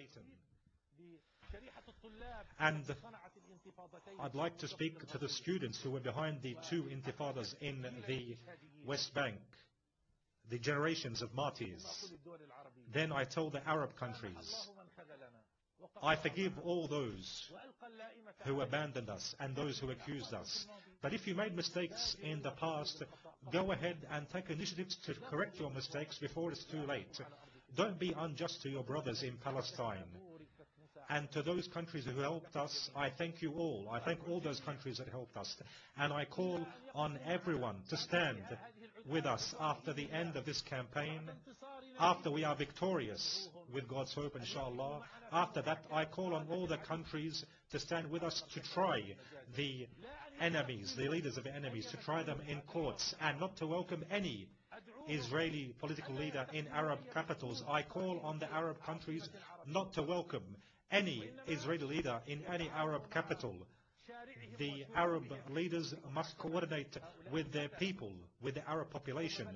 Satan. And I'd like to speak to the students who were behind the 2 intifadas in the West Bank, the generations of martyrs. Then I told the Arab countries, I forgive all those who abandoned us and those who accused us. But if you made mistakes in the past, go ahead and take initiatives to correct your mistakes before it's too late. Don't be unjust to your brothers in Palestine. And to those countries who helped us, I thank you all. I thank all those countries that helped us. And I call on everyone to stand with us after the end of this campaign, after we are victorious, with God's hope, inshallah. After that, I call on all the countries to stand with us to try the enemies, the leaders of the enemies, to try them in courts and not to welcome any Israeli political leader in Arab capitals. I call on the Arab countries not to welcome any Israeli leader in any Arab capital. The Arab leaders must coordinate with their people, with the Arab population,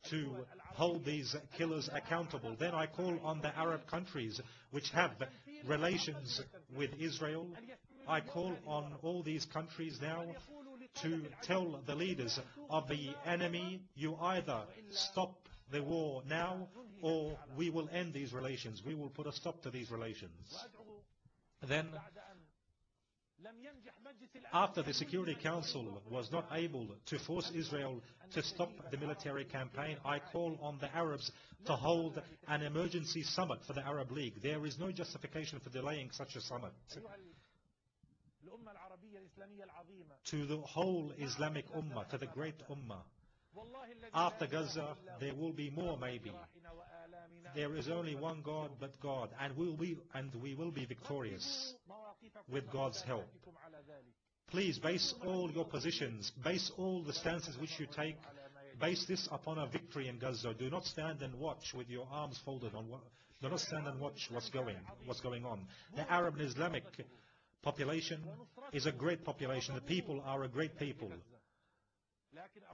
to hold these killers accountable. Then I call on the Arab countries which have relations with Israel. I call on all these countries now to tell the leaders of the enemy, you either stop the war now or we will end these relations. We will put a stop to these relations. Then, after the Security Council was not able to force Israel to stop the military campaign, I call on the Arabs to hold an emergency summit for the Arab League. There is no justification for delaying such a summit. To the whole Islamic Ummah, to the great Ummah. After Gaza, there will be more maybe. There is only one God but God, and we will be victorious with God's help. Please base all your positions, base all the stances which you take, base this upon a victory in Gaza. Do not stand and watch with your arms folded on. Do not stand and watch what's going on. The Arab and Islamic population is a great population. The people are a great people.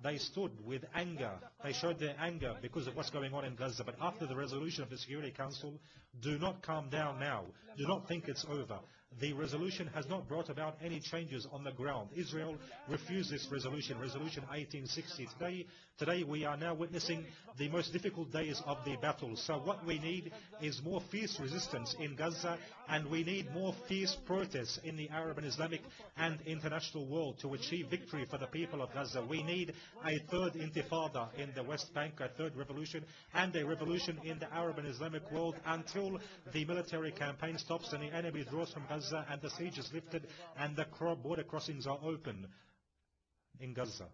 They stood with anger. They showed their anger because of what's going on in Gaza. But after the resolution of the Security Council, do not calm down now. Do not think it's over. The resolution has not brought about any changes on the ground. Israel refused this resolution, Resolution 1860. Today we are now witnessing the most difficult days of the battle. So what we need is more fierce resistance in Gaza, and we need more fierce protests in the Arab and Islamic and international world to achieve victory for the people of Gaza. We need a third intifada in the West Bank, a third revolution, and a revolution in the Arab and Islamic world until the military campaign stops and the enemy withdraws from Gaza and the siege is lifted and the border crossings are open in Gaza.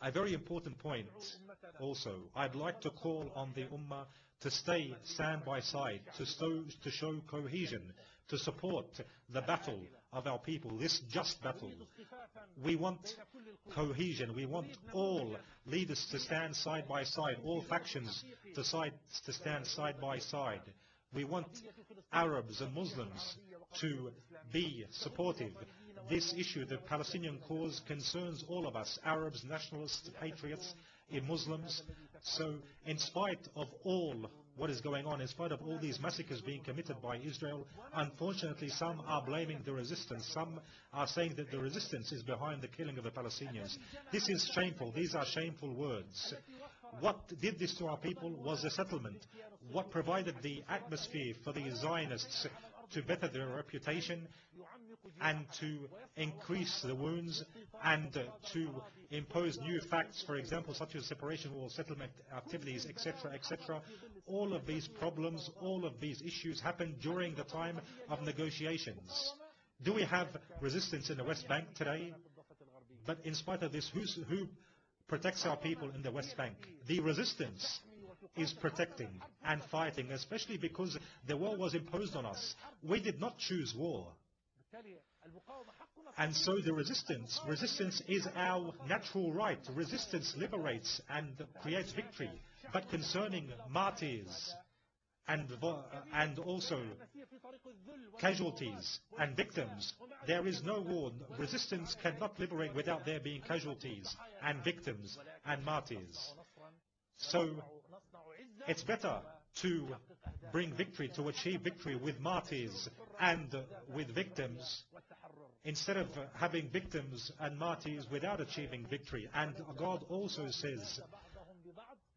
A very important point also, I'd like to call on the Ummah to stay stand by side, to show cohesion, to support the battle of our people, this just battle. We want cohesion. We want all leaders to stand side by side, all factions to stand side by side. We want Arabs and Muslims to be supportive. This issue, the Palestinian cause, concerns all of us, Arabs, nationalists, patriots, Muslims. So in spite of all what is going on, in spite of all these massacres being committed by Israel, unfortunately some are blaming the resistance. Some are saying that the resistance is behind the killing of the Palestinians. This is shameful. These are shameful words. What did this to our people was a settlement. What provided the atmosphere for the Zionists to better their reputation and to increase the wounds and to impose new facts, for example, such as separation or settlement activities, etc., etc. All of these problems, all of these issues happened during the time of negotiations. Do we have resistance in the West Bank today? But in spite of this, who protects our people in the West Bank? The resistance is protecting and fighting, especially because the war was imposed on us. We did not choose war. And so the resistance is our natural right. Resistance liberates and creates victory. But concerning martyrs and also casualties and victims, there is no war. Resistance cannot liberate without there being casualties and victims and martyrs. So it's better to bring victory, to achieve victory with martyrs and with victims, instead of having victims and martyrs without achieving victory. And God also says,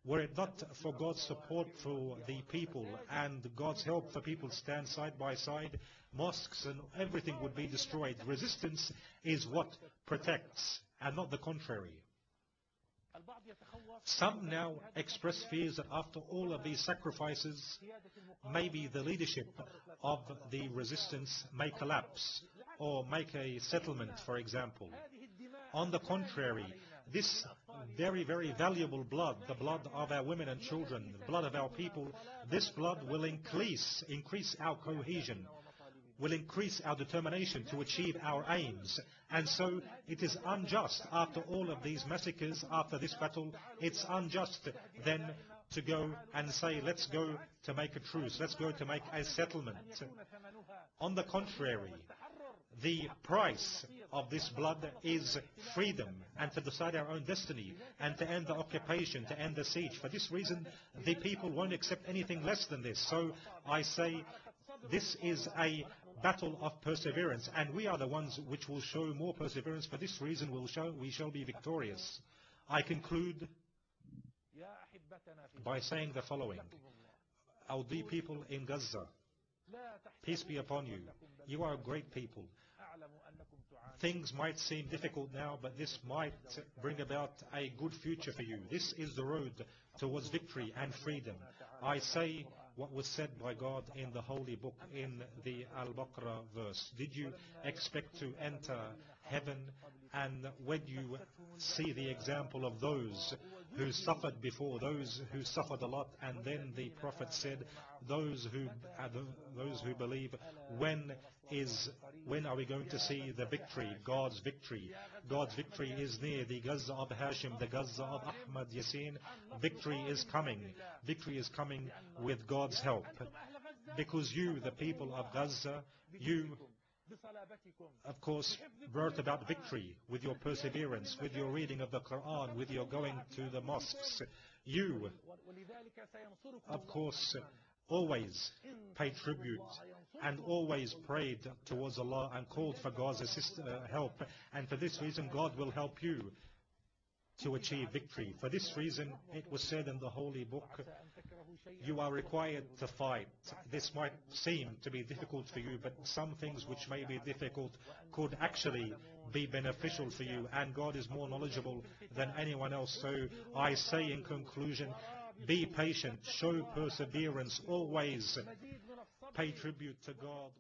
were it not for God's support for the people and God's help for people stand side by side, mosques and everything would be destroyed. Resistance is what protects and not the contrary. Some now express fears that after all of these sacrifices, maybe the leadership of the resistance may collapse or make a settlement, for example. On the contrary, this very, very valuable blood, the blood of our women and children, the blood of our people, this blood will increase our cohesion, will increase our determination to achieve our aims. And so it is unjust, after all of these massacres, after this battle, it's unjust then to go and say, let's go to make a truce, let's go to make a settlement. On the contrary, the price of this blood is freedom and to decide our own destiny and to end the occupation, to end the siege. For this reason, the people won't accept anything less than this. So I say this is a battle of perseverance, and we are the ones which will show more perseverance. For this reason, we shall be victorious. I conclude by saying the following. Our dear people in Gaza, peace be upon you. You are great people. Things might seem difficult now, but this might bring about a good future for you. This is the road towards victory and freedom. I say what was said by God in the Holy Book in the Al-Baqarah verse. Did you expect to enter heaven? And when you see the example of those who suffered before, those who suffered a lot, and then the Prophet said, those who believe, when are we going to see the victory, God's victory? God's victory is near. The Gaza of Hashim, the Gaza of Ahmad Yassin, victory is coming. Victory is coming with God's help. Because you, the people of Gaza, you, of course, brought about victory with your perseverance, with your reading of the Quran, with your going to the mosques. You, of course, always paid tribute and always prayed towards Allah and called for God's help. And for this reason, God will help you to achieve victory. For this reason, it was said in the Holy Book, you are required to fight. This might seem to be difficult for you, but some things which may be difficult could actually be beneficial for you, and God is more knowledgeable than anyone else. So I say in conclusion, be patient, show perseverance, always pay tribute to God.